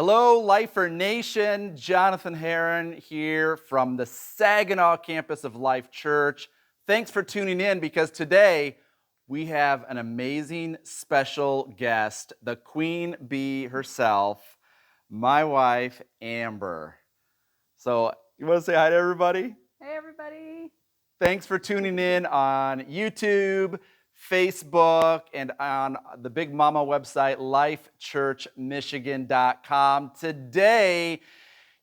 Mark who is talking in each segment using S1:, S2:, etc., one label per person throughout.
S1: Hello, Lifer Nation. Jonathan Herron here from the Saginaw campus of Life Church. Thanks for tuning in because today we have an amazing special guest, the Queen Bee herself, my wife, Amber. So, you want to say hi to everybody?
S2: Hey, everybody.
S1: Thanks for tuning in on YouTube, Facebook, and on the Big Mama website, lifechurchmichigan.com. Today,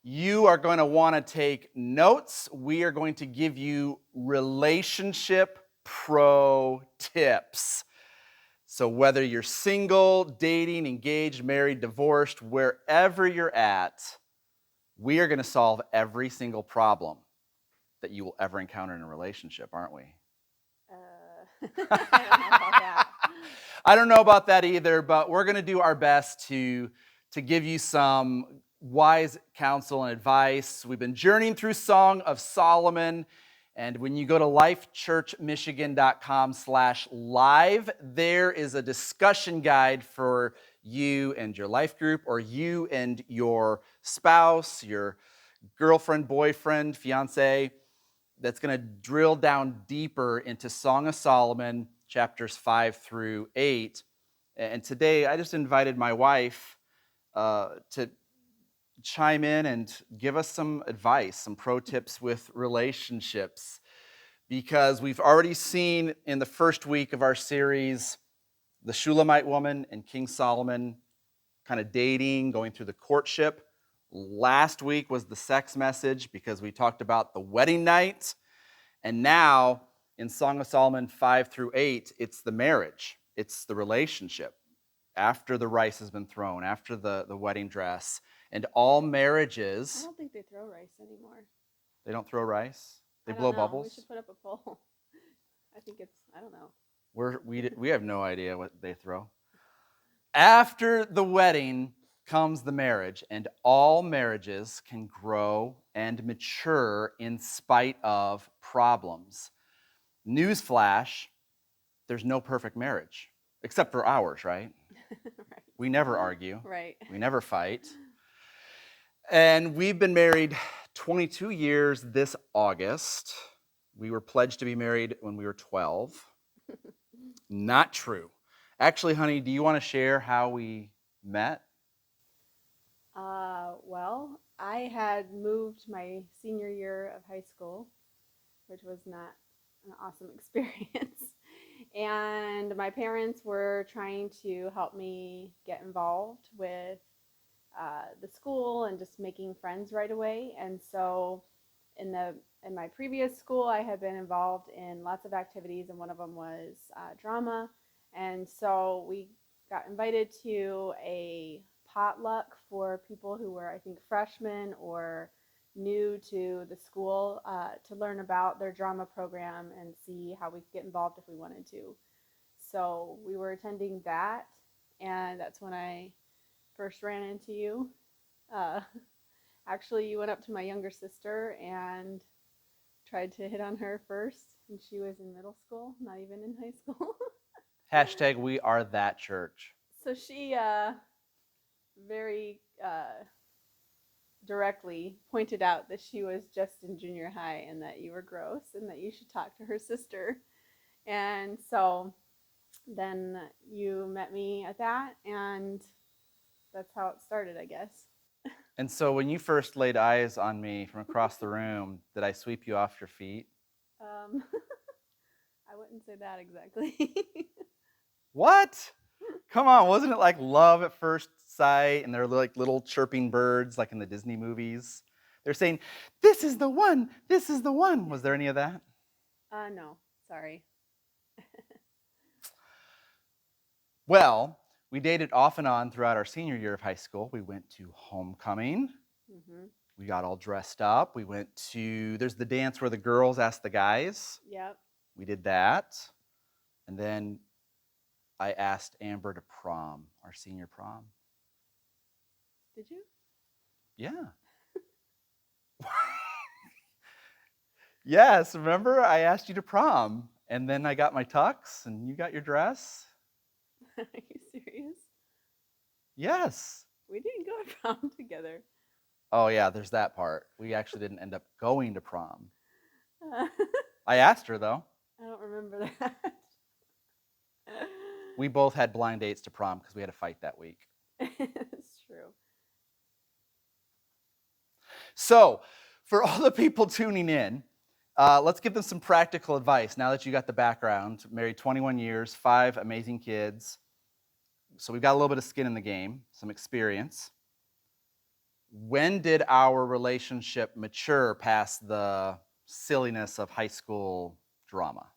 S1: you are going to want to take notes. We are going to give you relationship pro tips. So whether you're single, dating, engaged, married, divorced, wherever you're at, we are going to solve every single problem that you will ever encounter in a relationship, aren't we?
S2: I don't know about that.
S1: I don't know about that either, but we're going to do our best to give you some wise counsel and advice. We've been journeying through Song of Solomon, and when you go to lifechurchmichigan.com/live, there is a discussion guide for you and your life group, or you and your spouse, your girlfriend, boyfriend, fiance, that's going to drill down deeper into Song of Solomon, chapters 5 through 8. And today, I just invited my wife to chime in and give us some advice, some pro tips with relationships, because we've already seen in the first week of our series the Shulamite woman and King Solomon kind of dating, going through the courtship. Last week was the sex message because we talked about the wedding night. And now in Song of Solomon 5 through 8, it's the marriage. It's the relationship after the rice has been thrown, after the wedding dress. And all marriages...
S2: I don't think they throw rice anymore.
S1: They don't throw rice? They
S2: I don't
S1: blow
S2: know.
S1: bubbles?
S2: We should put up a poll. I think it's, I don't know.
S1: We have no idea what they throw. After the wedding comes the marriage, and all marriages can grow and mature in spite of problems. Newsflash, there's no perfect marriage, except for ours, right?
S2: Right.
S1: We never argue.
S2: Right.
S1: We never fight. And we've been married 22 years this August. We were pledged to be married when we were 12. Not true. Actually, honey, do you want to share how we met?
S2: Well, I had moved my senior year of high school, which was not an awesome experience. And my parents were trying to help me get involved with the school and just making friends right away. And so in my previous school, I had been involved in lots of activities, and one of them was drama. And so we got invited to a potluck for people who were, I think, freshmen or new to the school to learn about their drama program and see how we could get involved if we wanted to. So we were attending that, and that's when I first ran into you. Actually, you went up to my younger sister and tried to hit on her first, and she was in middle school, not even in high school.
S1: Hashtag we are that church.
S2: So she very directly pointed out that she was just in junior high and that you were gross and that you should talk to her sister. And so then you met me at that, and that's how it started, I guess.
S1: And so when you first laid eyes on me from across the room, did I sweep you off your feet?
S2: I wouldn't say that exactly.
S1: What? Come on, wasn't it like love at first sight? And they're like little chirping birds like in the Disney movies. They're saying, "This is the one, this is the one." Was there any of that?
S2: No, sorry.
S1: Well, we dated off and on throughout our senior year of high school. We went to homecoming.
S2: Mm-hmm.
S1: We got all dressed up. We went to, there's the dance where the girls ask the guys.
S2: Yep.
S1: We did that. And then I asked Amber to prom, our senior prom.
S2: Did you?
S1: Yeah. Yes, remember? I asked you to prom. And then I got my tux and you got your dress.
S2: Are you serious?
S1: Yes.
S2: We didn't go to prom together.
S1: Oh, yeah, there's that part. We actually didn't end up going to prom.
S2: I
S1: I asked her, though.
S2: don't remember that.
S1: We both had blind dates to prom because we had a fight that week.
S2: It's true.
S1: So, for all the people tuning in, let's give them some practical advice now that you got the background. Married 21 years, 5 amazing kids. So, we've got a little bit of skin in the game, some experience. When did our relationship mature past the silliness of high school drama?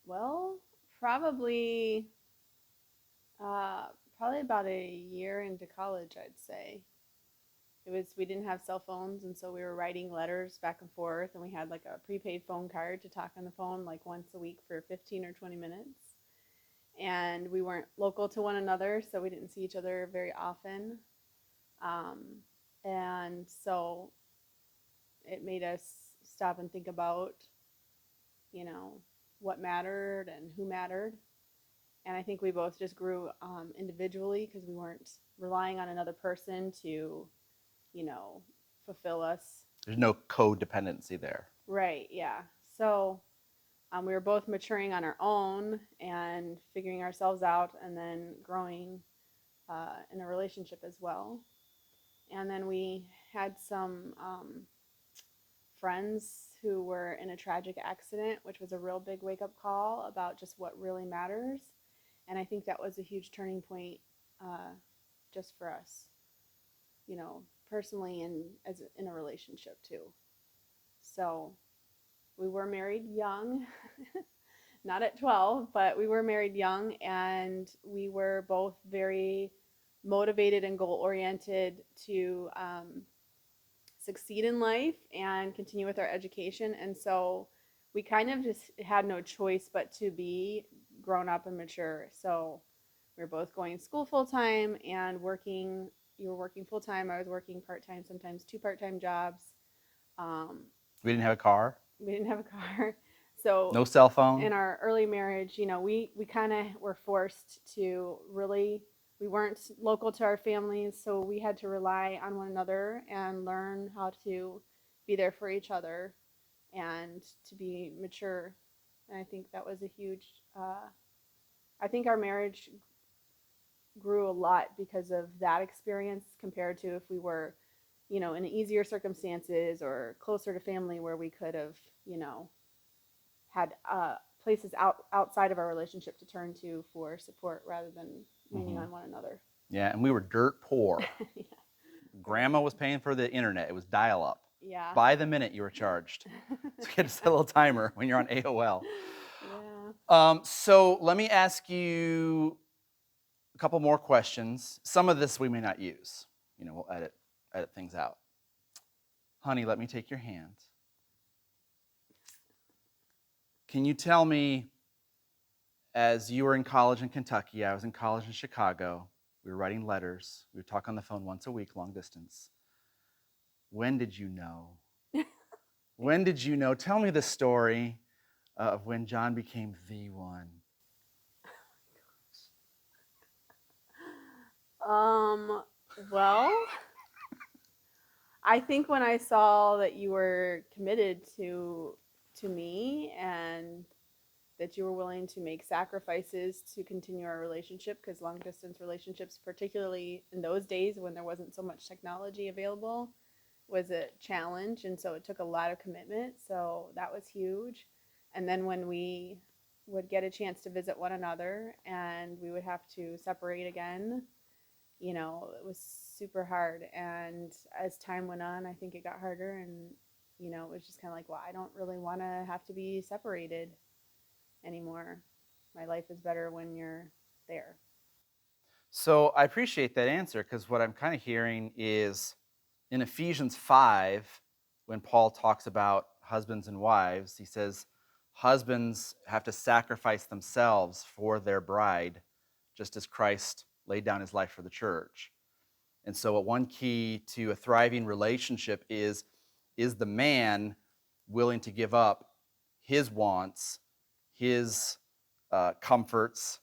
S2: Well, probably probably about a year into college, I'd say. We didn't have cell phones, and so we were writing letters back and forth, and we had like a prepaid phone card to talk on the phone like once a week for 15 or 20 minutes. And we weren't local to one another, so we didn't see each other very often. Um, and so it made us stop and think about, you know, what mattered and who mattered. And I think we both just grew individually because we weren't relying on another person to, fulfill us.
S1: There's no codependency there.
S2: Right, yeah. So we were both maturing on our own and figuring ourselves out and then growing in a relationship as well. And then we had some friends who were in a tragic accident, which was a real big wake up call about just what really matters. And I think that was a huge turning point just for us, personally and as in a relationship too. So we were married young, not at 12, but we were married young, and we were both very motivated and goal oriented to succeed in life and continue with our education. And so we kind of just had no choice but to be grown up and mature. So we were both going to school full time and working. You were working full time. I was working part time, sometimes 2 part-time jobs.
S1: We didn't have a car.
S2: We didn't have a car. So
S1: no cell phone.
S2: In our early marriage, we kind of were forced to really, we weren't local to our families, so we had to rely on one another and learn how to be there for each other and to be mature. And I think that was a huge, I think our marriage grew a lot because of that experience compared to if we were, in easier circumstances or closer to family where we could have, had places outside of our relationship to turn to for support rather than leaning on one another.
S1: Yeah, and we were dirt poor.
S2: Yeah.
S1: Grandma was paying for the internet. It was dial up.
S2: Yeah.
S1: By the minute you were charged. So you had to set a little timer when you're on AOL.
S2: Yeah.
S1: So let me ask you a couple more questions. Some of this we may not use. We'll edit things out. Honey, let me take your hand. Can you tell me, as you were in college in Kentucky, I was in college in Chicago, we were writing letters, we would talk on the phone once a week, long distance. When did you know? When did you know? Tell me the story of when John became the one.
S2: Well, I think when I saw that you were committed to me and that you were willing to make sacrifices to continue our relationship, because long distance relationships, particularly in those days when there wasn't so much technology available, was a challenge. And so it took a lot of commitment. So that was huge. And then when we would get a chance to visit one another and we would have to separate again, it was super hard. And as time went on, I think it got harder. And, it was just kind of like, well, I don't really want to have to be separated anymore. My life is better when you're there.
S1: So I appreciate that answer, because what I'm kind of hearing is in Ephesians 5, when Paul talks about husbands and wives, he says husbands have to sacrifice themselves for their bride, just as Christ laid down his life for the church. And so one key to a thriving relationship is the man willing to give up his wants, his comforts,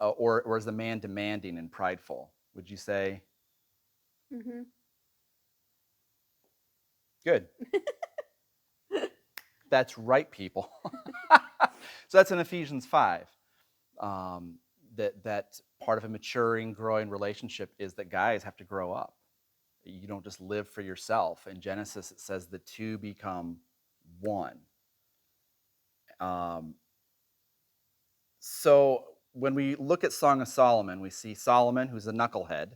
S1: or is the man demanding and prideful? Would you say?
S2: Mm-hmm.
S1: Good. That's right, people. So that's in Ephesians 5. That part of a maturing, growing relationship is that guys have to grow up. You don't just live for yourself. In Genesis, it says the two become one. Um, so when we look at Song of Solomon, we see Solomon, who's a knucklehead.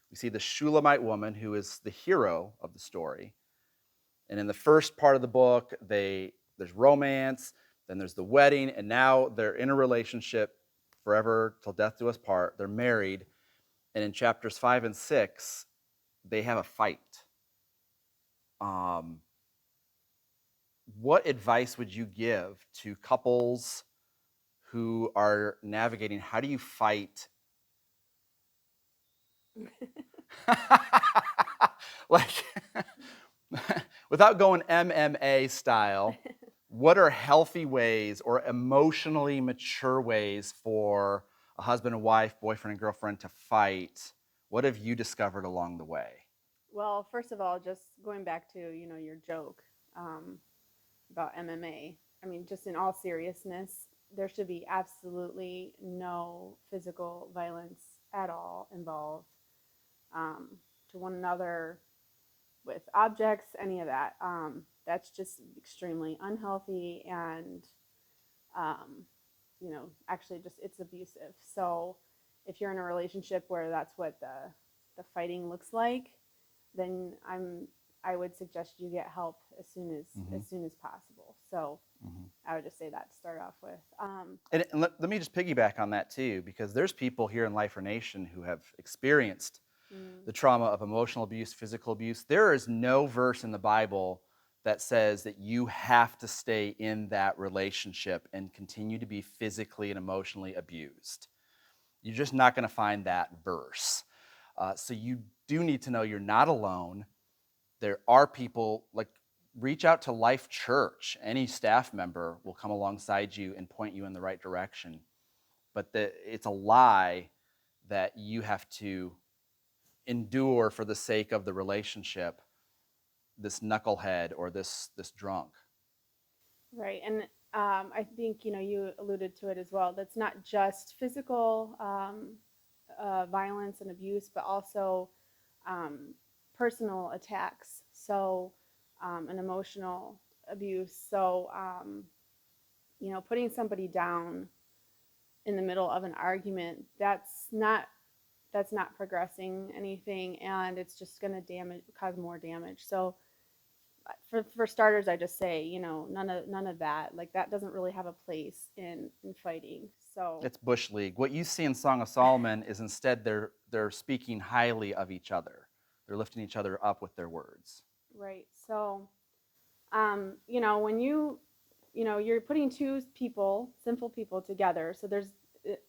S1: We see the Shulamite woman, who is the hero of the story. And in the first part of the book, there's romance, then there's the wedding, and now they're in a relationship forever till death do us part. They're married. And in chapters 5 and 6, they have a fight. Um, what advice would you give to couples who are navigating? How do you fight? Like, without going MMA style, what are healthy ways or emotionally mature ways for a husband and wife, boyfriend and girlfriend to fight? What have you discovered along the way?
S2: Well, first of all, just going back to your joke about MMA. I mean, just in all seriousness, there should be absolutely no physical violence at all involved um, to one another with objects, any of that. That's just extremely unhealthy and, um, actually just it's abusive. So if you're in a relationship where that's what the fighting looks like, then I would suggest you get help as soon as possible. So I would just say that to start off with.
S1: And let me just piggyback on that too, because there's people here in Lifer Nation who have experienced the trauma of emotional abuse, physical abuse. There is no verse in the Bible that says that you have to stay in that relationship and continue to be physically and emotionally abused. You're just not going to find that verse. So you do need to know you're not alone. There are people, like, reach out to Life Church. Any staff member will come alongside you and point you in the right direction. But it's a lie that you have to endure for the sake of the relationship this knucklehead or this drunk.
S2: Right. And I think, you alluded to it as well. That's not just physical violence and abuse, but also personal attacks. So, and emotional abuse. So, putting somebody down in the middle of an argument, that's not progressing anything, and it's just going to cause more damage. So for starters, I just say, none of that. Like, that doesn't really have a place in fighting. So
S1: It's Bush League. What you see in Song of Solomon is instead they're speaking highly of each other. They're lifting each other up with their words.
S2: right. So when you're putting two people, sinful people, together, so there's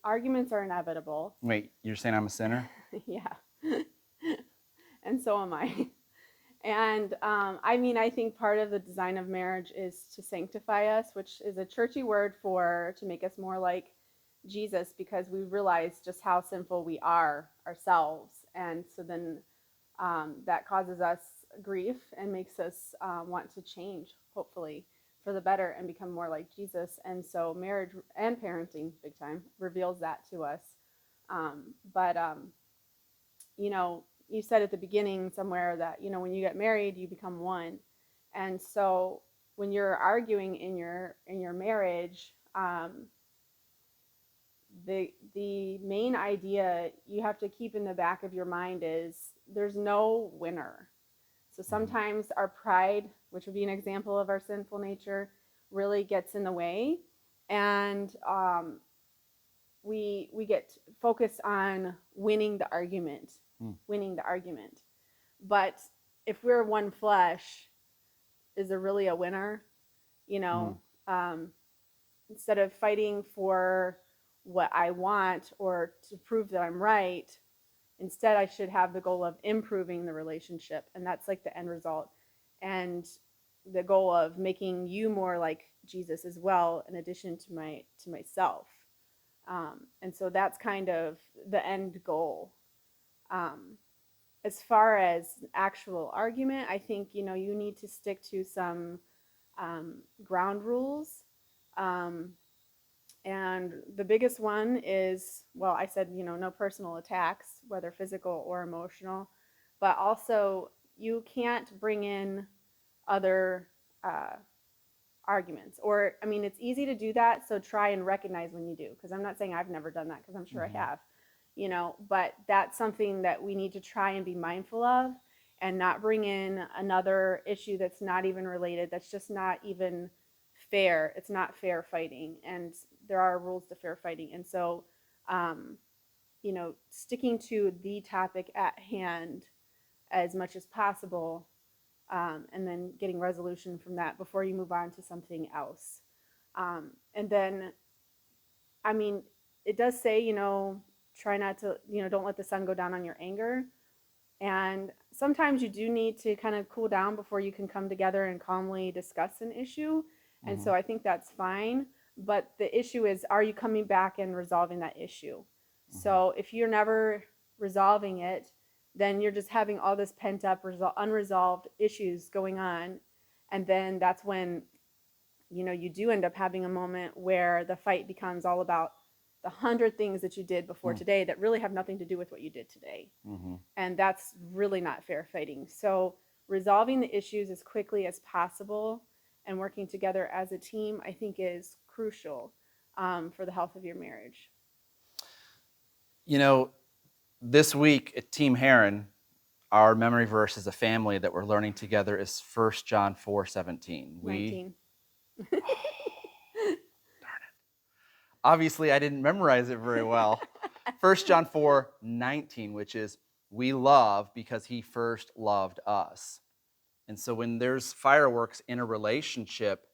S2: arguments are inevitable.
S1: Wait, you're saying I'm a sinner?
S2: Yeah. And so am I. And I think part of the design of marriage is to sanctify us, which is a churchy word to make us more like Jesus, because we realize just how sinful we are ourselves. And so then that causes us grief and makes us want to change, hopefully, for the better and become more like Jesus. And so marriage and parenting, big time, reveals that to us. But you said at the beginning somewhere that, when you get married, you become one. And so when you're arguing in your marriage, the main idea you have to keep in the back of your mind is there's no winner. So sometimes our pride, which would be an example of our sinful nature, really gets in the way, and we get focused on winning the argument. But if we're one flesh, is there really a winner? Instead of fighting for what I want or to prove that I'm right, instead I should have the goal of improving the relationship, and that's like the end result, and the goal of making you more like Jesus as well, in addition to myself. And so that's kind of the end goal. Um, as far as actual argument, I think you need to stick to some ground rules. Um, and the biggest one is, well, I said, no personal attacks, whether physical or emotional, but also you can't bring in other uh, arguments. Or, I mean, it's easy to do that, so try and recognize when you do, because I'm not saying I've never done that, because I'm sure I have, but that's something that we need to try and be mindful of and not bring in another issue that's not even related, that's just not even fair. It's not fair fighting, and there are rules to fair fighting. And so, um, sticking to the topic at hand as much as possible, and then getting resolution from that before you move on to something else. And then, I mean, it does say, try not to, don't let the sun go down on your anger. And sometimes you do need to kind of cool down before you can come together and calmly discuss an issue. And
S1: Mm-hmm.
S2: so I think that's fine. But the issue is, are you coming back and resolving that issue?
S1: Mm-hmm.
S2: So if you're never resolving it, then you're just having all this pent up, unresolved issues going on. And then that's when, you do end up having a moment where the fight becomes all about the 100 things that you did before today that really have nothing to do with what you did today.
S1: Mm-hmm.
S2: And that's really not fair fighting. So resolving the issues as quickly as possible and working together as a team, I think, is crucial for the health of your marriage.
S1: You know, this week at Team Herron, our memory verse as a family that we're learning together is 1 John 4:17.
S2: 19.
S1: Obviously I didn't memorize it very well. 1 John 4:19, which is, we love because he first loved us. And so when there's fireworks in a relationship,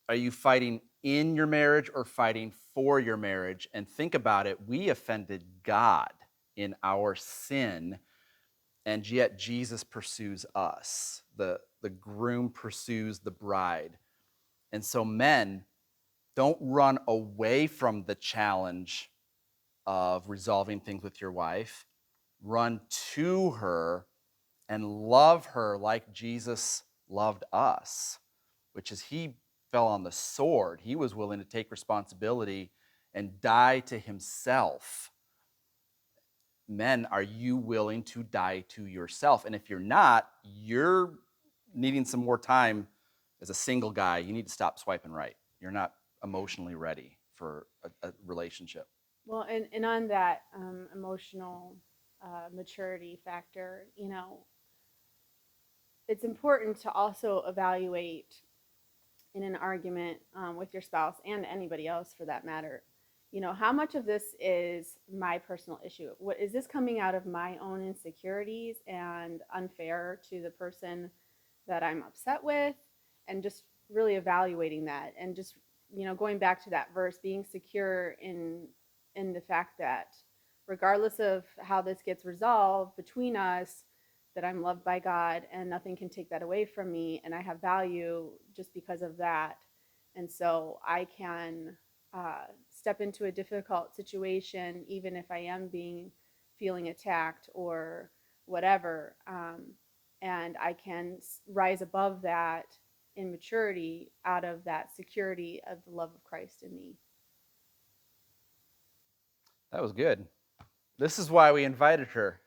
S1: are you fighting in your marriage or fighting for your marriage? And think about it, we offended God in our sin, and yet Jesus pursues us. The groom pursues the bride. And so men, don't run away from the challenge of resolving things with your wife. Run to her and love her like Jesus loved us, which is he fell on the sword. He was willing to take responsibility and die to himself. Men, are you willing to die to yourself? And if you're not, you're needing some more time as a single guy. You need to stop swiping right. You're not emotionally ready for a relationship.
S2: Well, and on that emotional maturity factor, it's important to also evaluate in an argument with your spouse and anybody else for that matter, how much of this is my personal issue? What is this coming out of my own insecurities and unfair to the person that I'm upset with? And just really evaluating that, and just going back to that verse, being secure in the fact that regardless of how this gets resolved between us, that I'm loved by God and nothing can take that away from me, and I have value just because of that. And so I can step into a difficult situation, even if I am feeling attacked or whatever, and I can rise above that in maturity out of that security of the love of Christ in me.
S1: That was good. This is why we invited her,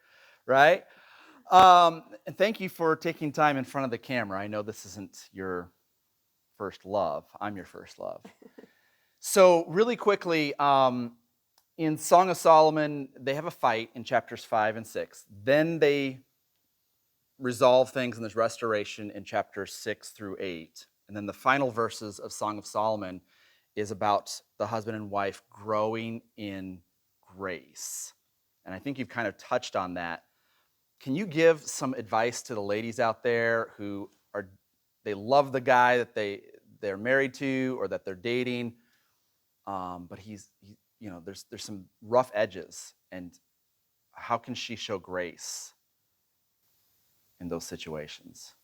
S1: right? And thank you for taking time in front of the camera. I know this isn't your first love. I'm your first love. So really quickly, in Song of Solomon, they have a fight in chapters 5 and 6. Then they resolve things and there's restoration in chapters 6 through 8. And then the final verses of Song of Solomon is about the husband and wife growing in grace. And I think you've kind of touched on that. Can you give some advice to the ladies out there who they love the guy that they're married to or that they're dating, but there's some rough edges, and how can she show grace in those situations?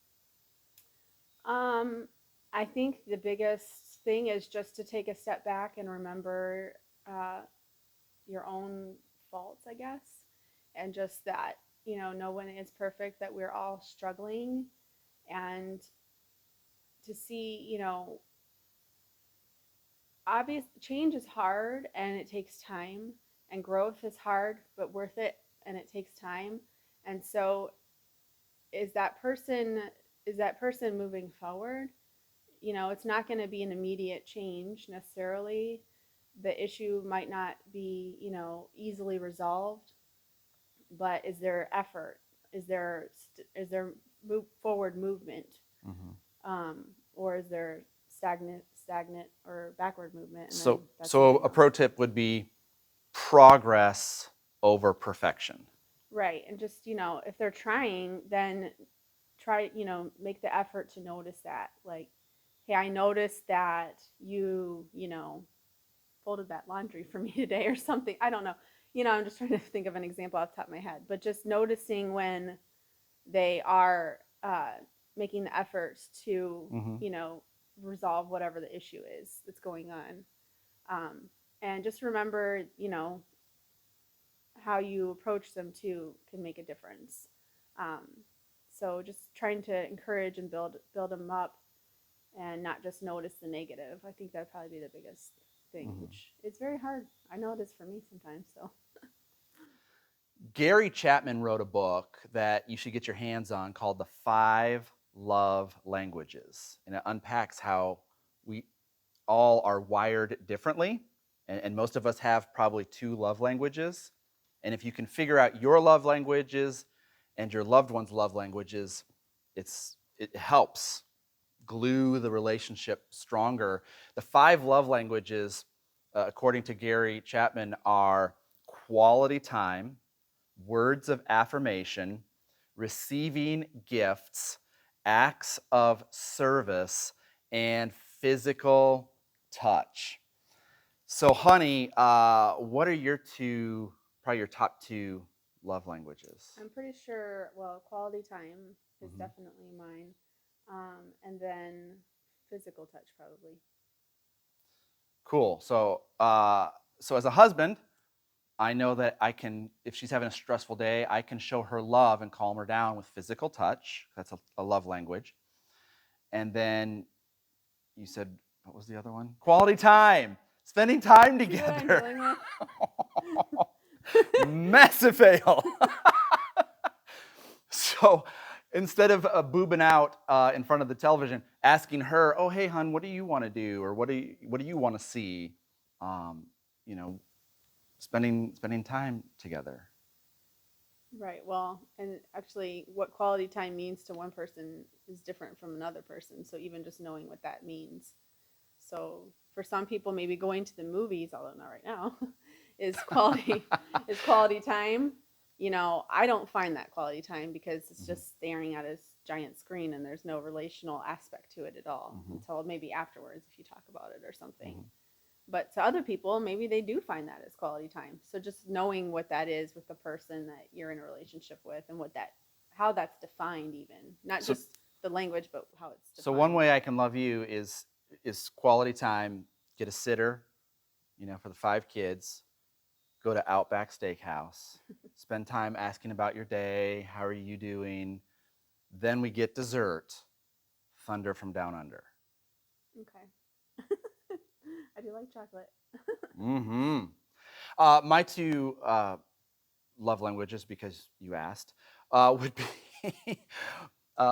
S2: I think the biggest thing is just to take a step back and remember uh, your own faults, I guess, and just that, no one is perfect, that we're all struggling, and to see, obvious change is hard and it takes time, and growth is hard but worth it and it takes time. And so is that person is that person moving forward? It's not going to be an immediate change necessarily. The issue might not be, easily resolved, but is there effort? Is there move forward movement?
S1: Mhm.
S2: Or is there stagnant or backward movement? And then
S1: So,
S2: that's
S1: so
S2: moving
S1: a
S2: on.
S1: pro tip would be progress over perfection.
S2: Right. And just, if they're trying, then try, make the effort to notice that. Like, hey, I noticed that you folded that laundry for me today or something. I don't know. I'm just trying to think of an example off the top of my head. But just noticing when they are making the efforts to,
S1: Mm-hmm.
S2: resolve whatever the issue is that's going on. Um, and just remember, how you approach them too can make a difference. Um, so just trying to encourage and build them up, and not just notice the negative. I think that'd probably be the biggest thing,
S1: Mm-hmm.
S2: which it's very hard. I know it is for me sometimes. So
S1: Gary Chapman wrote a book that you should get your hands on called The Five Love Languages. And it unpacks how we all are wired differently. And most of us have probably two love languages. And if you can figure out your love languages and your loved one's love languages, it helps glue the relationship stronger. The five love languages, according to Gary Chapman, are quality time, words of affirmation, receiving gifts, acts of service, and physical touch. So, honey, what are probably your top two love languages?
S2: I'm pretty sure. Well, quality time is
S1: Mm-hmm.
S2: definitely mine, and then physical touch probably.
S1: Cool. So as a husband, I know that if she's having a stressful day, I can show her love and calm her down with physical touch. That's a love language. And then you said, what was the other one? Quality time. Spending time
S2: See what I'm
S1: together.
S2: dealing with?
S1: Massive fail. So instead of boobing out in front of the television, asking her, "Oh, hey, hon, what do you want to do, or what do you want to see?" Um, you know, spending time together.
S2: Right. Well, and actually, what quality time means to one person is different from another person. So even just knowing what that means. So for some people, maybe going to the movies, although not right now, is quality is quality time. I don't find that quality time because it's
S1: Mm-hmm.
S2: just staring at a giant screen and there's no relational aspect to it at all
S1: Mm-hmm.
S2: until maybe afterwards if you talk about it or something.
S1: Mm-hmm.
S2: But to other people, maybe they do find that as quality time. So just knowing what that is with the person that you're in a relationship with, and how that's defined, even not
S1: So,
S2: just the language, but how it's
S1: so one
S2: defined.
S1: way I can love you is quality time. Get a sitter, for the 5 kids. Go to Outback Steakhouse. Spend time asking about your day. How are you doing? Then we get dessert. Thunder from Down Under.
S2: Okay. I do like chocolate.
S1: Mm-hmm. My two love languages, because you asked, would be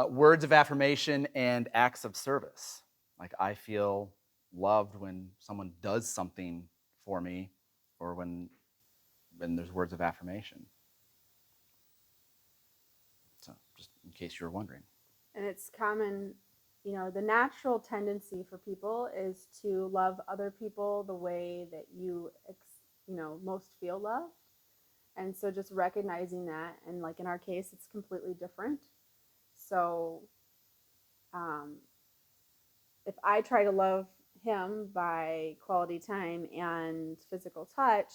S1: words of affirmation and acts of service. Like I feel loved when someone does something for me, or when there's words of affirmation. So, just in case you were wondering.
S2: And it's common, the natural tendency for people is to love other people the way that most feel loved. And so just recognizing that, and like in our case, it's completely different. So um, if I try to love him by quality time and physical touch,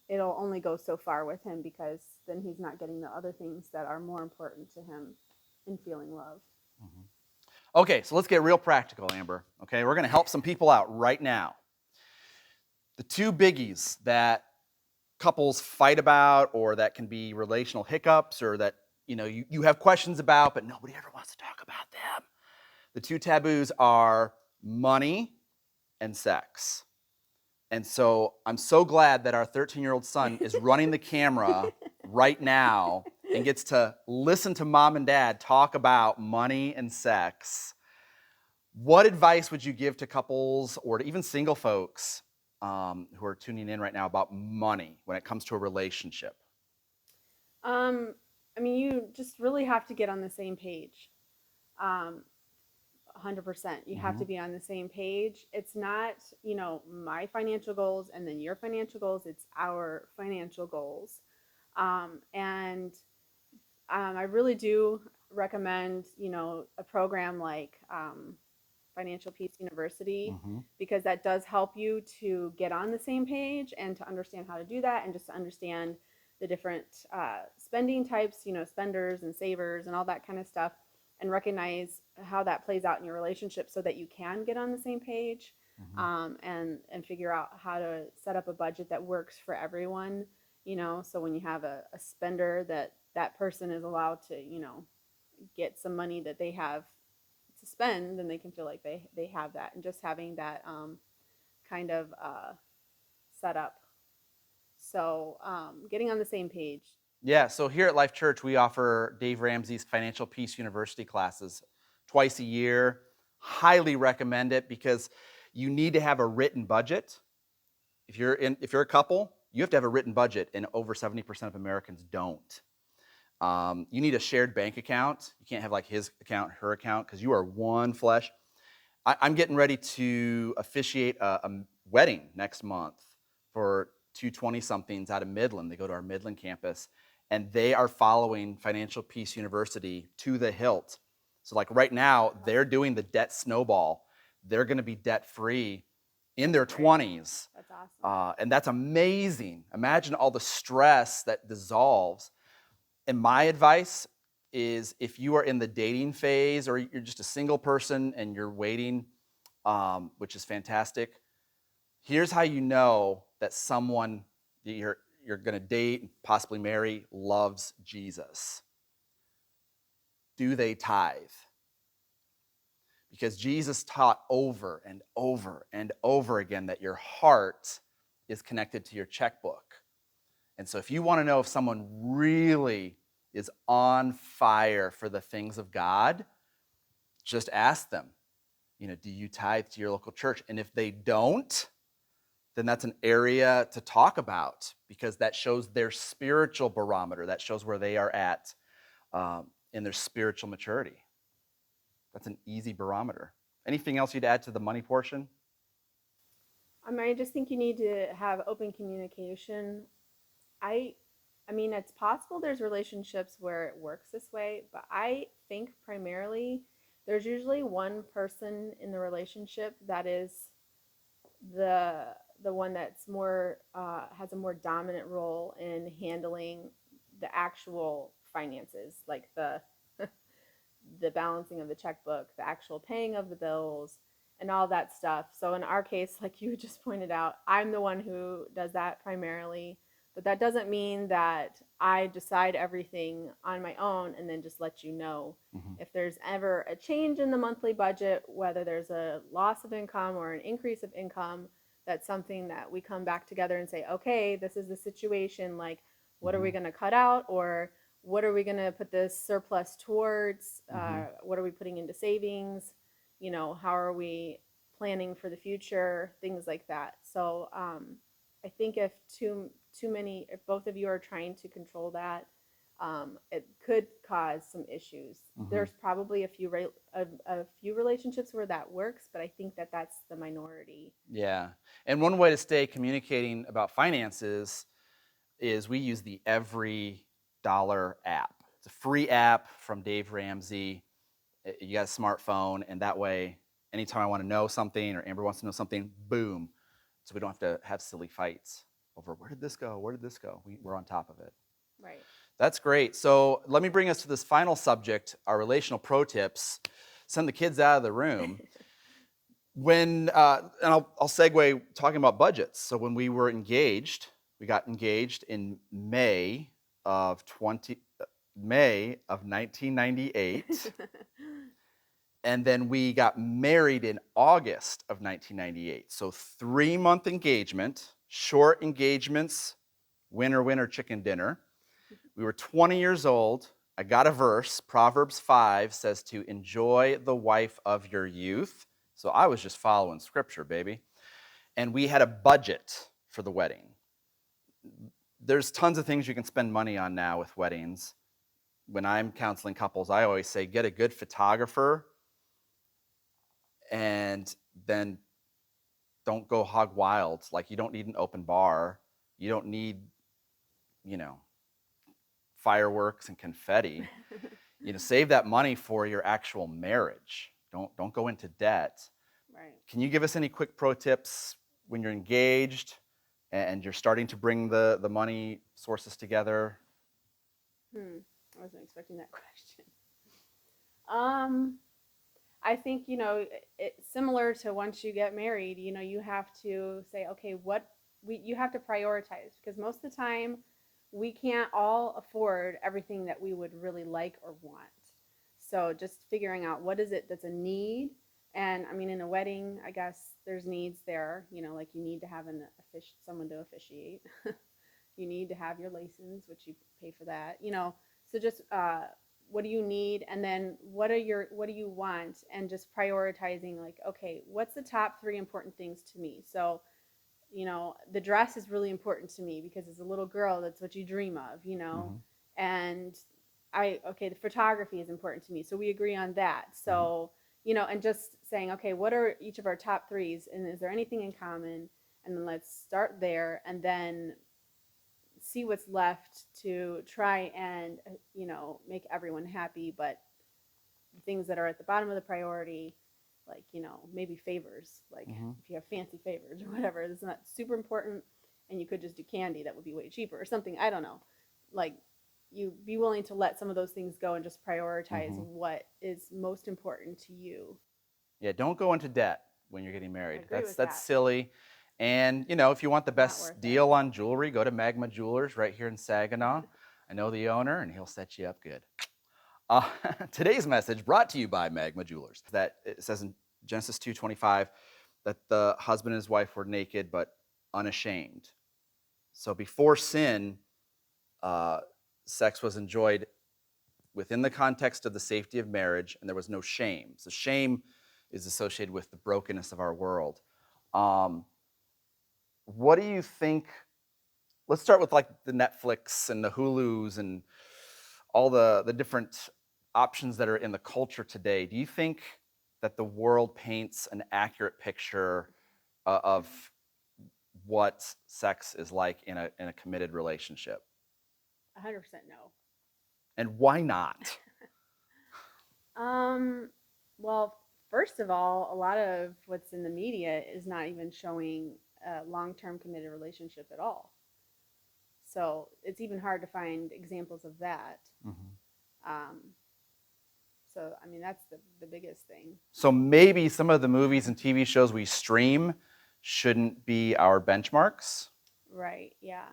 S2: it'll only go so far with him, because then he's not getting the other things that are more important to him in feeling love.
S1: Mm-hmm. Okay, so let's get real practical, Amber. Okay, we're going to help some people out right now. The two biggies that couples fight about, or that can be relational hiccups, or that you have questions about, but nobody ever wants to talk about them. The two taboos are money and sex. And so I'm so glad that our 13-year-old son is running the camera right now and gets to listen to mom and dad talk about money and sex. What advice would you give to couples or to even single folks who are tuning in right now about money when it comes to a relationship?
S2: I mean, you just really have to get on the same page. 100%. You have
S1: Mm-hmm.
S2: to be on the same page. It's not, my financial goals and then your financial goals. It's our financial goals. And I really do recommend, a program like Financial Peace University,
S1: Mm-hmm.
S2: because that does help you to get on the same page and to understand how to do that, and just to understand the different spending types, spenders and savers and all that kind of stuff, and recognize how that plays out in your relationship so that you can get on the same page,
S1: Mm-hmm.
S2: and figure out how to set up a budget that works for everyone. So when you have a spender, that person is allowed to, get some money that they have to spend, then they can feel like they have that, and just having that kind of set up. So getting on the same page.
S1: Yeah, so here at Life Church, we offer Dave Ramsey's Financial Peace University classes twice a year. Highly recommend it because you need to have a written budget. If you're a couple, you have to have a written budget, and over 70% of Americans don't. You need a shared bank account. You can't have like his account, her account, because you are one flesh. I'm getting ready to officiate a wedding next month for two 20-somethings out of Midland. They go to our Midland campus, and they are following Financial Peace University to the hilt. So like right now, they're doing the debt snowball. They're going to be debt-free in their 20s.
S2: That's awesome.
S1: And that's amazing. Imagine all the stress that dissolves. And my advice is, if you are in the dating phase or you're just a single person and you're waiting, which is fantastic, here's how you know that someone you're going to date and possibly marry loves Jesus. Do they tithe? Because Jesus taught over and over and over again that your heart is connected to your checkbook. And so if you want to know if someone really is on fire for the things of God, just ask them, do you tithe to your local church? And if they don't, then that's an area to talk about, because that shows their spiritual barometer. That shows where they are at in their spiritual maturity. That's an easy barometer. Anything else you'd add to the money portion?
S2: I just think you need to have open communication. I I mean, it's possible there's relationships where it works this way, but I think primarily there's usually one person in the relationship that is the the one that's more has a more dominant role in handling the actual finances, like the balancing of the checkbook, the actual paying of the bills, and all that stuff. So in our case, like you just pointed out, I'm the one who does that primarily, but that doesn't mean that I decide everything on my own and then just let you know.
S1: Mm-hmm.
S2: If there's ever a change in the monthly budget, whether there's a loss of income or an increase of income, that's something that we come back together and say, okay, this is the situation. Like, what are we going to cut out, or what are we going to put this surplus towards? What are we putting into savings? How are we planning for the future? Things like that. So I think if if both of you are trying to control that, it could cause some issues. There's probably a few relationships where that works, but I think that that's the minority.
S1: Yeah. And one way to stay communicating about finances is we use the Every Dollar app. It's a free app from Dave Ramsey. You got a smartphone, and that way, anytime I want to know something or Amber wants to know something, boom. So we don't have to have silly fights over where did this go? Where did this go? We're on top of it.
S2: Right.
S1: That's great. So let me bring us to this final subject, our relational pro tips. send the kids out of the room. And I'll segue talking about budgets. So when we were engaged, we got engaged in May of 1998. And then we got married in August of 1998. So 3-month engagement, short engagements, winner, chicken dinner. We were 20 years old. I got a verse. Proverbs 5 says to enjoy the wife of your youth. So I was just following scripture, baby. And we had a budget for the wedding. There's tons of things you can spend money on now with weddings. When I'm counseling couples, I always say get a good photographer, and then don't go hog wild. Like, you don't need an open bar. You don't need, fireworks and confetti. Save that money for your actual marriage. Don't go into debt.
S2: Right.
S1: Can you give us any quick pro tips when you're engaged and you're starting to bring the money sources together?
S2: I wasn't expecting that question. I think, it's similar to once you get married, you have to say, okay, you have to prioritize, because most of the time we can't all afford everything that we would really like or want. So just figuring out what is it that's a need. And I mean, in a wedding, I guess there's needs there, like you need to have someone to officiate. You need to have your license, which you pay for that, so just, what do you need, and then what do you want, and just prioritizing, like, okay, what's the top 3 important things to me? So, the dress is really important to me because as a little girl, that's what you dream of,
S1: Mm-hmm.
S2: and the photography is important to me, so we agree on that. So, and just saying, okay, what are each of our top 3s, and is there anything in common, and then let's start there, and then see what's left to try and make everyone happy. But the things that are at the bottom of the priority, like maybe favors, like if you have fancy favors or whatever, it's not super important, and you could just do candy, that would be way cheaper or something, I don't know. Like, you be willing to let some of those things go and just prioritize what is most important to you.
S1: Yeah, don't go into debt when you're getting married.
S2: I agree with
S1: That's
S2: that.
S1: silly. And if you want the
S2: Not
S1: best
S2: worth it.
S1: deal on jewelry, go to Magma Jewelers right here in Saginaw. I know the owner, and he'll set you up good. Today's message brought to you by Magma Jewelers. That it says in Genesis 2:25 that the husband and his wife were naked but unashamed. So before sin, sex was enjoyed within the context of the safety of marriage, and there was no shame. So shame is associated with the brokenness of our world. What do you think? Let's start with like the Netflix and the Hulus and all the different options that are in the culture today. Do you think that the world paints an accurate picture of what sex is like in a committed relationship?
S2: 100% no.
S1: And why not?
S2: Well, first of all, a lot of what's in the media is not even showing a long-term committed relationship at all. So it's even hard to find examples of that. Um, so, I mean, that's the biggest thing.
S1: So maybe some of the movies and TV shows we stream shouldn't be our benchmarks?
S2: Right, yeah.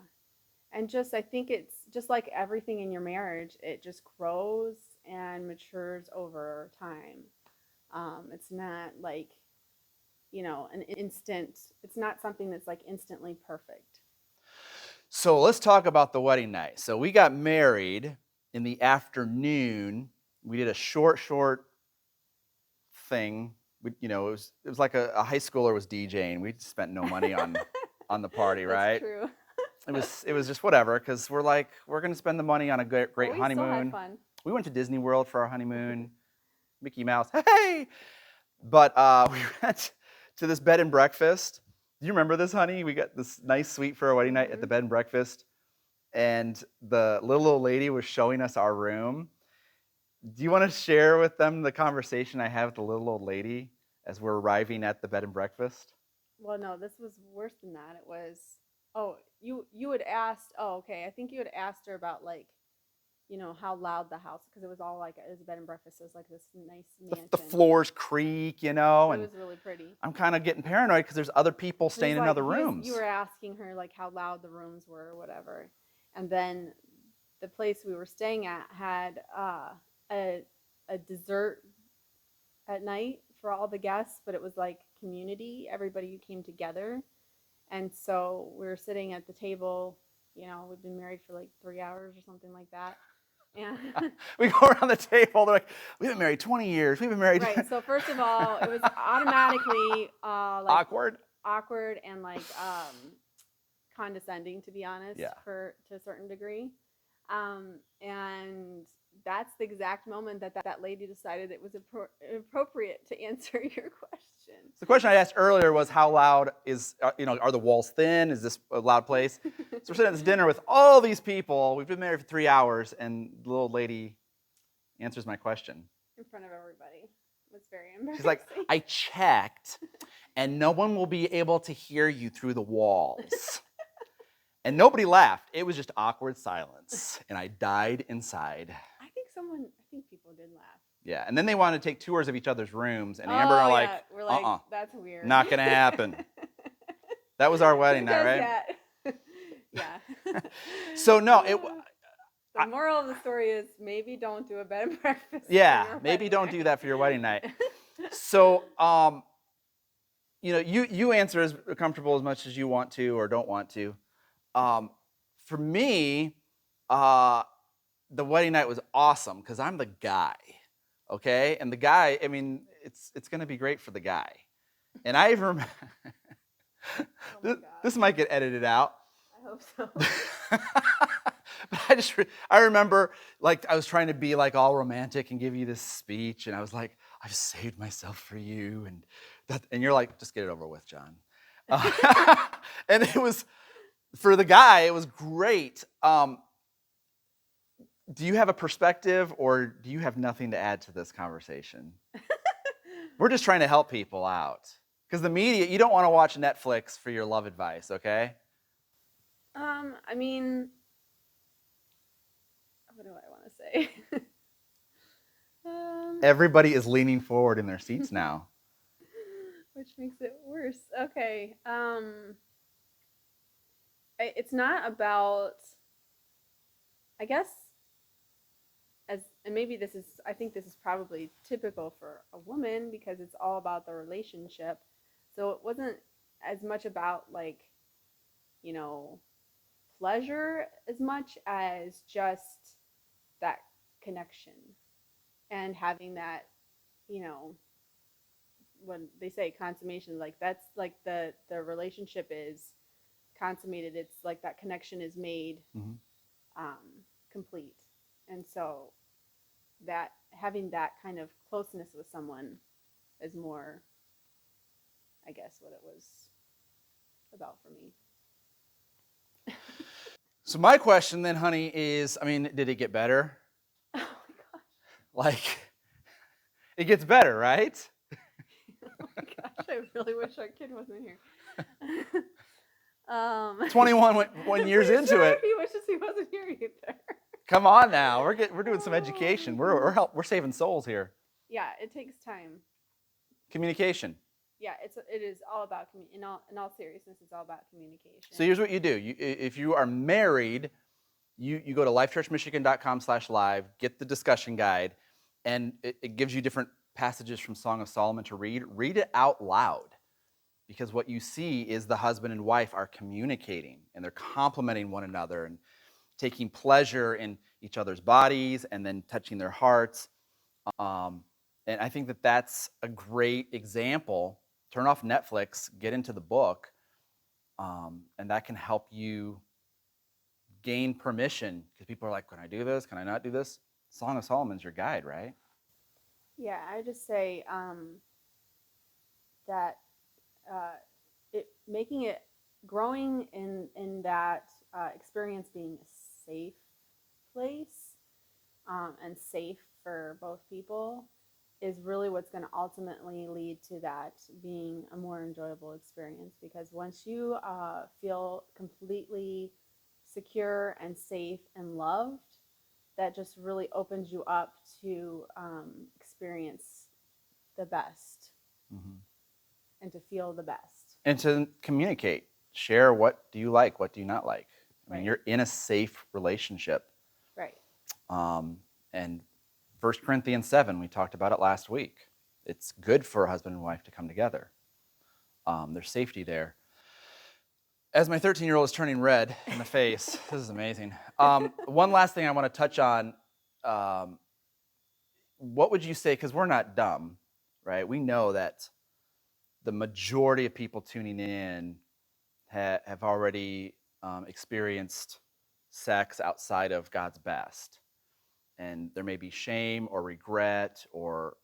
S2: And I think it's just like everything in your marriage, it just grows and matures over time. It's not like, it's not something that's like instantly perfect.
S1: So let's talk about the wedding night. So we got married in the afternoon. We did a short thing. It was like a high schooler was DJing. We spent no money on the party, right?
S2: That's true.
S1: It was just whatever, because we're going to spend the money on a great
S2: we
S1: honeymoon.
S2: Still had fun.
S1: We went to Disney World for our honeymoon. Mickey Mouse, hey! But we went to this bed and breakfast. Do you remember this, honey? We got this nice suite for our wedding night at the bed and breakfast, and the little old lady was showing us our room. Do you want to share with them the conversation I had with the little old lady as we're arriving at the bed and breakfast?
S2: Well, no, this was worse than that. It was, you had asked, oh, okay, I think you had asked her about, like, how loud the house, because it was all like, it was a bed and breakfast. So it was like this nice mansion.
S1: The floors creak, and
S2: it was really pretty.
S1: I'm kind of getting paranoid because there's other people staying in other rooms.
S2: You were asking her like how loud the rooms were or whatever. And then the place we were staying at had a dessert at night for all the guests, but it was like community. Everybody came together. And so we were sitting at the table, we've been married for like 3 hours or something like that. And
S1: we go around the table. They're like, we've been married 20 years. We've been married.
S2: Right. So first of all, it was automatically like awkward and like condescending, to be honest,
S1: Yeah.
S2: to a certain degree. And that's the exact moment that lady decided it was appropriate to answer your question.
S1: So the question I asked earlier was, how loud are the walls thin? Is this a loud place? So we're sitting at this dinner with all these people. We've been married for 3 hours, and the little lady answers my question.
S2: In front of everybody. It was very embarrassing.
S1: She's like, I checked, and no one will be able to hear you through the walls. And nobody laughed. It was just awkward silence, and I died inside.
S2: I think people did laugh.
S1: Yeah, and then they wanted to take tours of each other's rooms, and Amber and I
S2: we're like, that's weird.
S1: Not gonna happen. That was our wedding night, right?
S2: Yeah.
S1: So no,
S2: the moral of the story is maybe don't do a bed and breakfast.
S1: Yeah, maybe don't do that for your wedding night. So, you answer as comfortable as much as you want to or don't want to. For me, the wedding night was awesome because I'm the guy, okay? And the guy, I mean, it's going to be great for the guy. And I even remember, this might get edited out.
S2: I hope so.
S1: But I remember, like, I was trying to be like all romantic and give you this speech, and I was like, I've saved myself for you, and you're like, just get it over with, John. And it was, for the guy, it was great. Do you have a perspective, or do you have nothing to add to this conversation? We're just trying to help people out. Because the media, you don't want to watch Netflix for your love advice, okay?
S2: I mean, what do I want to say?
S1: Everybody is leaning forward in their seats now.
S2: Which makes it worse. Okay. It's not about, I guess, and maybe I think this is probably typical for a woman because it's all about the relationship. So it wasn't as much about like, pleasure as much as just that connection and having that, when they say consummation, like that's like the relationship is consummated. It's like that connection is made complete. And so that having that kind of closeness with someone is more, I guess, what it was about for me.
S1: So my question then, honey, is, I mean, did it get better?
S2: Oh my gosh.
S1: Like, it gets better, right?
S2: Oh my gosh, I really wish our kid wasn't here.
S1: 21 years into it.
S2: He wishes he wasn't here either.
S1: Come on now, we're doing some education. We're saving souls here.
S2: Yeah, it takes time.
S1: Communication.
S2: Yeah, it is all about in all seriousness, it's all about communication.
S1: So here's what you do. If you are married, you go to lifechurchmichigan.com/live, get the discussion guide, and it gives you different passages from Song of Solomon to read. Read it out loud, because what you see is the husband and wife are communicating, and they're complimenting one another and taking pleasure in each other's bodies and then touching their hearts. And I think that that's a great example. Turn off Netflix, get into the book, and that can help you gain permission, because people are like, can I do this? Can I not do this? Song of Solomon's your guide, right?
S2: Yeah, I just say that making it, growing in that experience being a safe place and safe for both people is really what's going to ultimately lead to that being a more enjoyable experience. Because once you feel completely secure and safe and loved, that just really opens you up to experience the best
S1: Mhm.
S2: and to feel the best.
S1: And to communicate, share what do you like, what do you not like. I mean,
S2: Right.
S1: you're in a safe relationship.
S2: Right.
S1: And 1 Corinthians 7, we talked about it last week. It's good for a husband and wife to come together. There's safety there. As my 13-year-old is turning red in the face, this is amazing. One last thing I want to touch on. What would you say, because we're not dumb, right? We know that the majority of people tuning in have already experienced sex outside of God's best. And there may be shame or regret or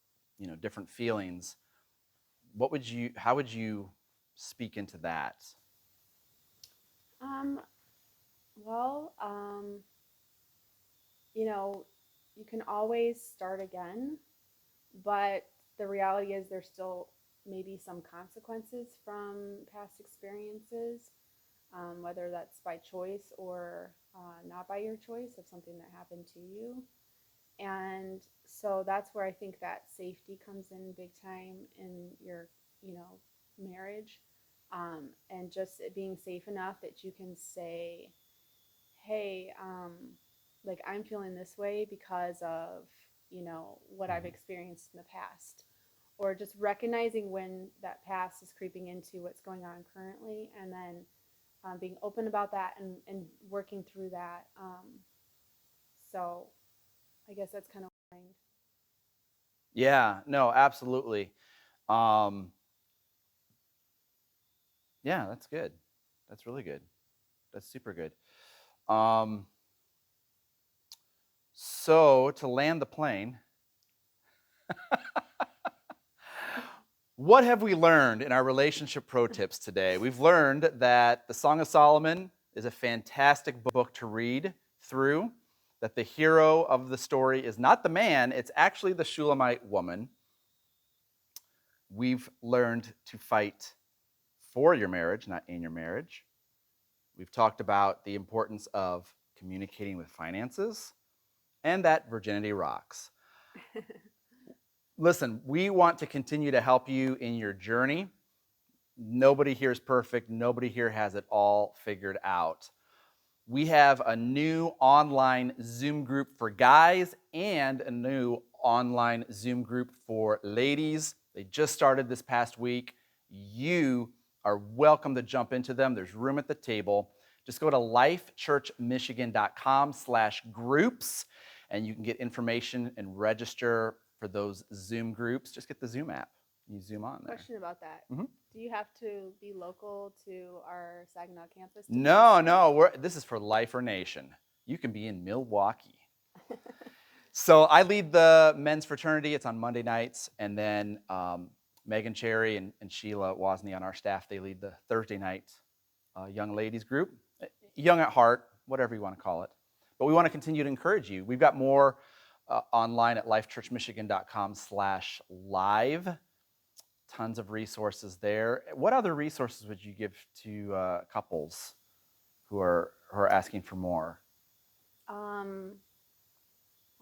S1: different feelings. How would you speak into that?
S2: Um, well, you know, you can always start again, but the reality is there's still maybe some consequences from past experiences, whether that's by choice or not by your choice of something that happened to you. And so that's where I think that safety comes in big time in your, you know, marriage, and just being safe enough that you can say, hey, like I'm feeling this way because of, what I've experienced in the past. Or just recognizing when that past is creeping into what's going on currently, and then being open about that and working through that. So I guess that's kind of
S1: Yeah, no, absolutely. Um, yeah, that's good. That's really good. That's super good. Um, so to land the plane, what have we learned in our relationship pro tips today? We've learned that the Song of Solomon is a fantastic book to read through, that the hero of the story is not the man, it's actually the Shulamite woman. We've learned to fight for your marriage, not in your marriage. We've talked about the importance of communicating with finances and that virginity rocks. Listen, we want to continue to help you in your journey. Nobody here is perfect. Nobody here has it all figured out. We have a new online Zoom group for guys and a new online Zoom group for ladies. They just started this past week. You are welcome to jump into them. There's room at the table. Just go to lifechurchmichigan.com/groups and you can get information and register for those Zoom groups. Just get the Zoom app. You Zoom on there.
S2: question about that.
S1: Mm-hmm.
S2: Do you have to be local to our Saginaw campus?
S1: No. This is for Life or Nation. You can be in Milwaukee. So I lead the men's fraternity. It's on Monday nights. And then Megan Cherry and Sheila Wozni on our staff, they lead the Thursday night young ladies group. Young at heart, whatever you want to call it. But we want to continue to encourage you. We've got more online at lifechurchmichigan.com/live. Tons of resources there. What other resources would you give to couples who are asking for more?
S2: Um,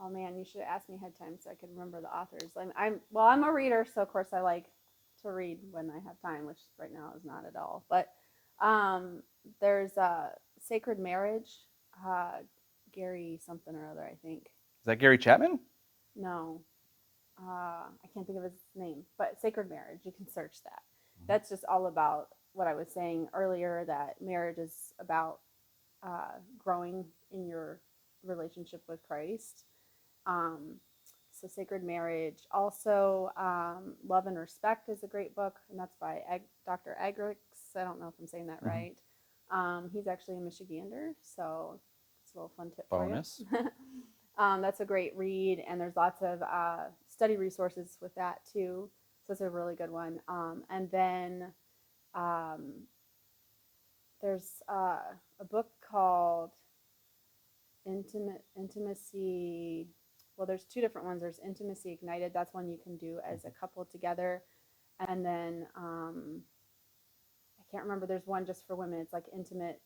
S2: oh man, you should have asked me ahead of time so I could remember the authors. I'm a reader, so of course I like to read when I have time, which right now is not at all. But there's Sacred Marriage, Gary something or other, I think.
S1: Is that Gary Chapman?
S2: No, I can't think of his name, but Sacred Marriage. You can search that. That's just all about what I was saying earlier, that marriage is about growing in your relationship with Christ. So Sacred Marriage. Also, Love and Respect is a great book, and that's by Dr. Agrix. I don't know if I'm saying that right. He's actually a Michigander, so it's a little fun tip
S1: Bonus.
S2: for you. That's a great read, and there's lots of study resources with that too. So it's a really good one. And then there's a book called Intimacy. Well, there's two different ones. There's Intimacy Ignited. That's one you can do as a couple together. And then I can't remember. There's one just for women. It's like intimate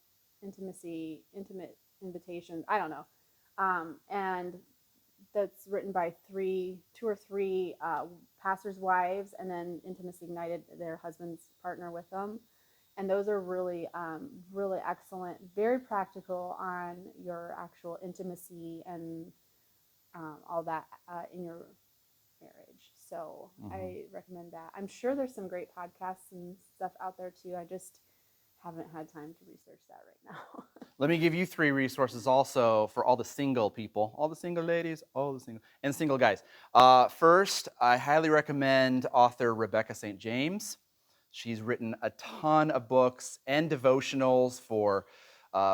S2: invitation. I don't know. And that's written by two or three pastors' wives, and then Intimacy Ignited, their husbands partner with them. And those are really, really excellent, very practical on your actual intimacy and all that in your marriage. So I recommend that. I'm sure there's some great podcasts and stuff out there too. I just haven't had time to research that right now.
S1: Let me give you 3 resources also for all the single people, all the single ladies, all the single, and single guys. First, I highly recommend author Rebecca St. James. She's written a ton of books and devotionals for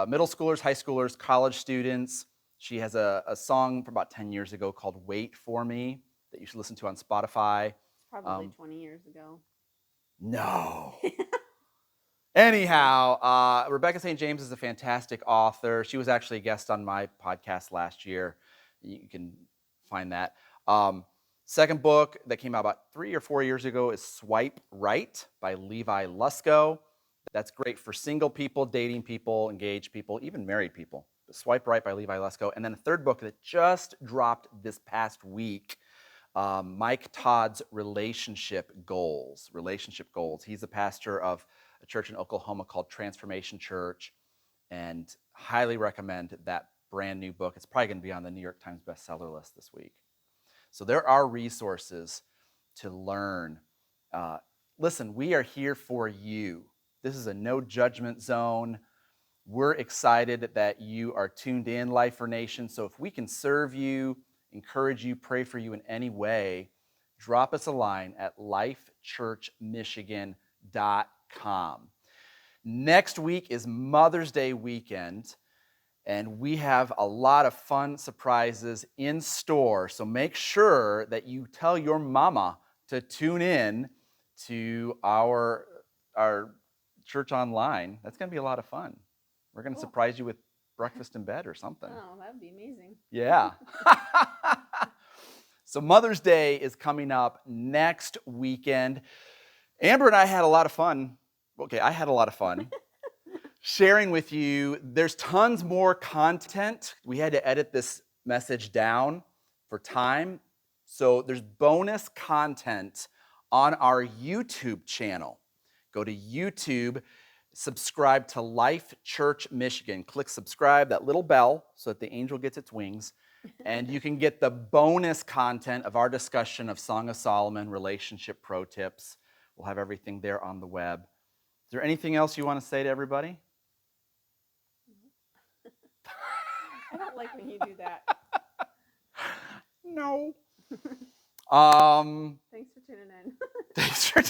S1: middle schoolers, high schoolers, college students. She has a song from about 10 years ago called Wait For Me that you should listen to on Spotify.
S2: Probably 20 years ago.
S1: No. Anyhow, Rebecca St. James is a fantastic author. She was actually a guest on my podcast last year. You can find that. Second book that came out about 3 or 4 years ago is Swipe Right by Levi Lusko. That's great for single people, dating people, engaged people, even married people. But Swipe Right by Levi Lusko. And then a third book that just dropped this past week, Mike Todd's Relationship Goals. He's a pastor of a church in Oklahoma called Transformation Church, and highly recommend that brand new book. It's probably going to be on the New York Times bestseller list this week. So there are resources to learn. Listen, we are here for you. This is a no judgment zone. We're excited that you are tuned in, Life for Nation. So if we can serve you, encourage you, pray for you in any way, drop us a line at lifechurchmichigan.com. Next week is Mother's Day weekend, and we have a lot of fun surprises in store. So make sure that you tell your mama to tune in to our church online. That's going to be a lot of fun. We're going to surprise you with breakfast in bed or something.
S2: Oh, that would be amazing.
S1: Yeah. So Mother's Day is coming up next weekend. Amber and I had a lot of fun. Okay, I had a lot of fun sharing with you. There's tons more content. We had to edit this message down for time. So there's bonus content on our YouTube channel. Go to YouTube, subscribe to Life Church Michigan. Click subscribe, that little bell, so that the angel gets its wings. And you can get the bonus content of our discussion of Song of Solomon, relationship pro tips. We'll have everything there on the web. Is there anything else you want to say to everybody?
S2: I don't like when you do that.
S1: No.
S2: Thanks for tuning in.
S1: Thanks for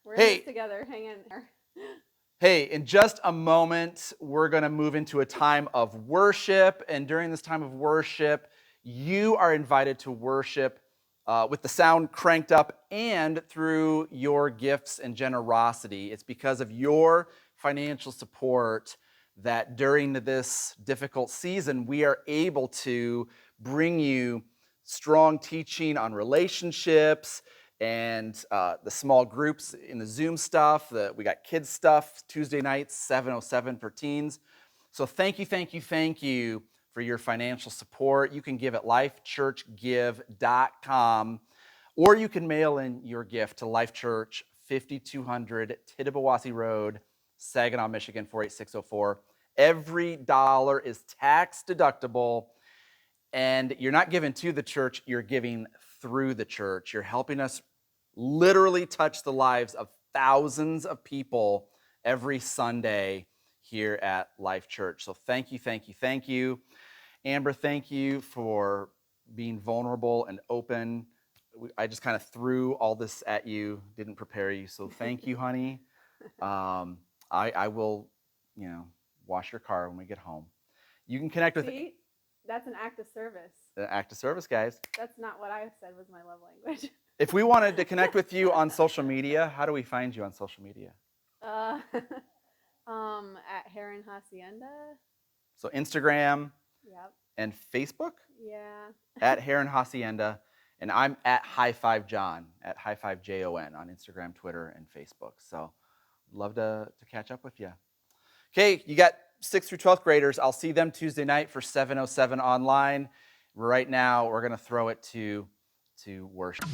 S2: We're in this together. Hang in there.
S1: Hey, in just a moment, we're going to move into a time of worship. And during this time of worship, you are invited to worship with the sound cranked up and through your gifts and generosity. It's because of your financial support that during this difficult season, we are able to bring you strong teaching on relationships and the small groups in the Zoom stuff. We got kids stuff Tuesday nights, 7:07 for teens. So thank you for your financial support. You can give at lifechurchgive.com, or you can mail in your gift to Life Church, 5200 Tittabawassee Road, Saginaw, Michigan, 48604. Every dollar is tax deductible, and you're not giving to the church, you're giving through the church. You're helping us literally touch the lives of thousands of people every Sunday here at Life Church. So thank you. Amber, thank you for being vulnerable and open. I just kind of threw all this at you, didn't prepare you. So thank you, honey. I will, wash your car when we get home. You can connect with...
S2: See? That's an act of service.
S1: An act of service, guys.
S2: That's not what I said was my love language.
S1: If we wanted to connect with you on social media, how do we find you on social media?
S2: At Herron Hacienda.
S1: So Instagram.
S2: Yep.
S1: And Facebook?
S2: Yeah.
S1: At Herron Hacienda. And I'm at High Five John, at High Five JON on Instagram, Twitter, and Facebook. So love to catch up with you. Okay, you got 6th through 12th graders, I'll see them Tuesday night for 707 online. Right now, we're going to throw it to worship.